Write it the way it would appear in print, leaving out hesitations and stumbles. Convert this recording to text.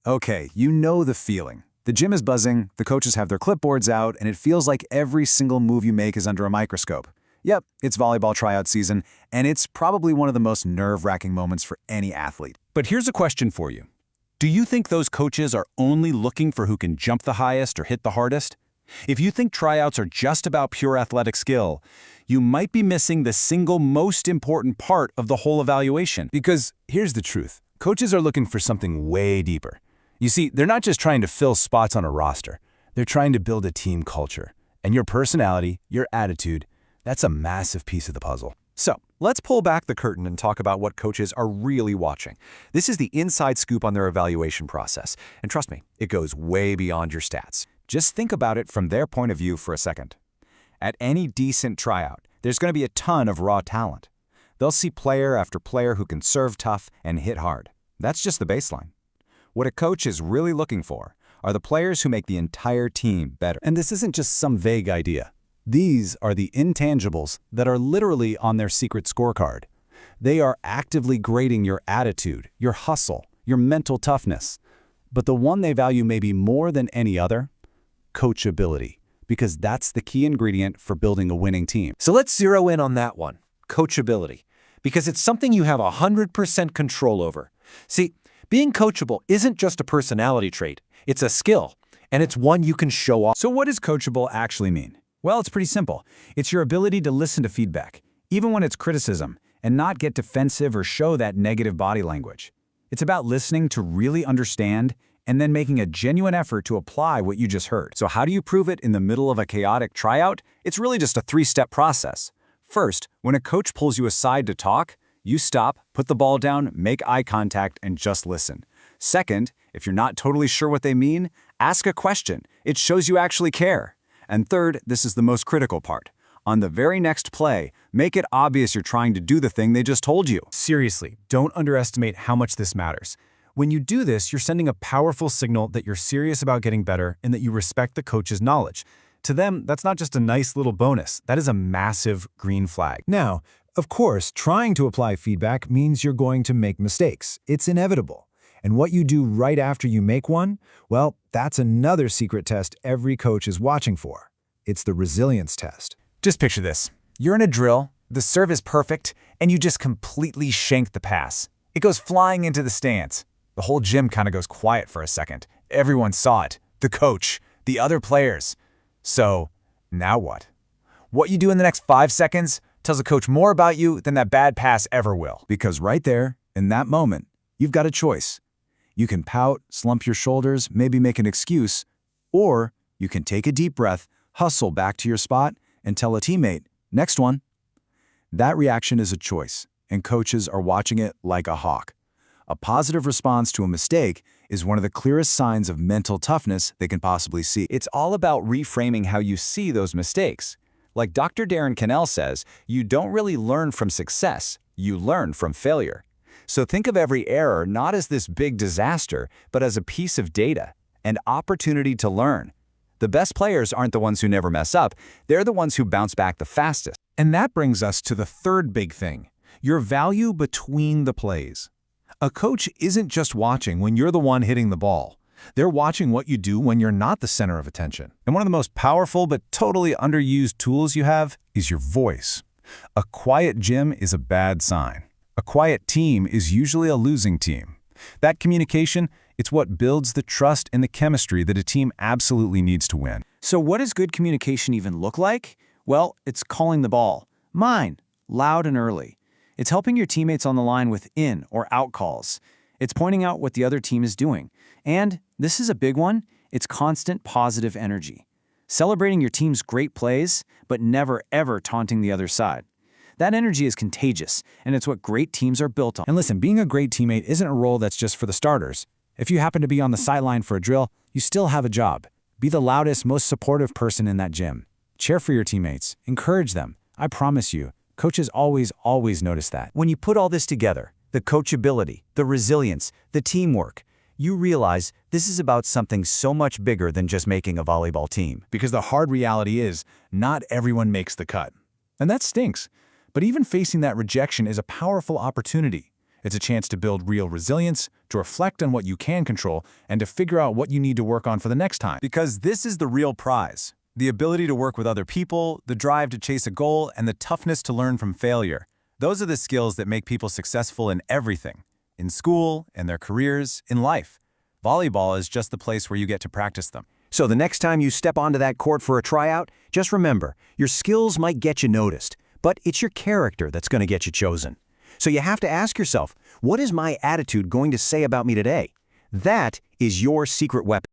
Okay, you know the feeling. The gym is buzzing, the coaches have their clipboards out, and it feels like every single move you make is under a microscope. Yep, it's volleyball tryout season, and it's probably one of the most nerve-wracking moments for any athlete. But here's a question for you. Do you think those coaches are only looking for who can jump the highest or hit the hardest? If you think tryouts are just about pure athletic skill, you might be missing the single most important part of the whole evaluation. Because here's the truth. Coaches are looking for something way deeper. You see, they're not just trying to fill spots on a roster. They're trying to build a team culture. And your personality, your attitude, that's a massive piece of the puzzle. So, let's pull back the curtain and talk about what coaches are really watching. This is the inside scoop on their evaluation process. And trust me, it goes way beyond your stats. Just think about it from their point of view for a second. At any decent tryout, there's going to be a ton of raw talent. They'll see player after player who can serve tough and hit hard. That's just the baseline. What a coach is really looking for are the players who make the entire team better. And this isn't just some vague idea. These are the intangibles that are literally on their secret scorecard. They are actively grading your attitude, your hustle, your mental toughness. But the one they value maybe more than any other, coachability, because that's the key ingredient for building a winning team. So let's zero in on that one, coachability, because it's something you have 100% control over. See, being coachable isn't just a personality trait, it's a skill, and it's one you can show off. So what does coachable actually mean? Well, it's pretty simple. It's your ability to listen to feedback, even when it's criticism, and not get defensive or show that negative body language. It's about listening to really understand and then making a genuine effort to apply what you just heard. So how do you prove it in the middle of a chaotic tryout? It's really just a three-step process. First, when a coach pulls you aside to talk, you stop, put the ball down, make eye contact, and just listen. Second, if you're not totally sure what they mean, ask a question. It shows you actually care. And third, this is the most critical part. On the very next play, make it obvious you're trying to do the thing they just told you. Seriously, don't underestimate how much this matters. When you do this, you're sending a powerful signal that you're serious about getting better and that you respect the coach's knowledge. To them, that's not just a nice little bonus. That is a massive green flag. Now, of course, trying to apply feedback means you're going to make mistakes. It's inevitable. And what you do right after you make one, well, that's another secret test every coach is watching for. It's the resilience test. Just picture this. You're in a drill, the serve is perfect, and you just completely shank the pass. It goes flying into the stands. The whole gym kind of goes quiet for a second. Everyone saw it. The coach, the other players. So, now what? What you do in the next 5 seconds tells a coach more about you than that bad pass ever will. Because right there, in that moment, you've got a choice. You can pout, slump your shoulders, maybe make an excuse, or you can take a deep breath, hustle back to your spot, and tell a teammate, next one. That reaction is a choice, and coaches are watching it like a hawk. A positive response to a mistake is one of the clearest signs of mental toughness they can possibly see. It's all about reframing how you see those mistakes. Like Dr. Darren Cannell says, you don't really learn from success, you learn from failure. So think of every error not as this big disaster, but as a piece of data, an opportunity to learn. The best players aren't the ones who never mess up, they're the ones who bounce back the fastest. And that brings us to the third big thing, your value between the plays. A coach isn't just watching when you're the one hitting the ball. They're watching what you do when you're not the center of attention. And one of the most powerful but totally underused tools you have is your voice. A quiet gym is a bad sign. A quiet team is usually a losing team. That communication, it's what builds the trust and the chemistry that a team absolutely needs to win. So what does good communication even look like? Well, it's calling the ball. Mine, loud and early. It's helping your teammates on the line with in or out calls. It's pointing out what the other team is doing. And, this is a big one, it's constant positive energy. Celebrating your team's great plays, but never ever taunting the other side. That energy is contagious, and it's what great teams are built on. And listen, being a great teammate isn't a role that's just for the starters. If you happen to be on the sideline for a drill, you still have a job. Be the loudest, most supportive person in that gym. Cheer for your teammates. Encourage them. I promise you, coaches always notice that. When you put all this together, the coachability, the resilience, the teamwork, you realize this is about something so much bigger than just making a volleyball team. Because the hard reality is, not everyone makes the cut. And that stinks. But even facing that rejection is a powerful opportunity. It's a chance to build real resilience, to reflect on what you can control, and to figure out what you need to work on for the next time. Because this is the real prize. The ability to work with other people, the drive to chase a goal, and the toughness to learn from failure. Those are the skills that make people successful in everything. In school, in their careers, in life. Volleyball is just the place where you get to practice them. So the next time you step onto that court for a tryout, just remember, your skills might get you noticed, but it's your character that's going to get you chosen. So you have to ask yourself, what is my attitude going to say about me today? That is your secret weapon.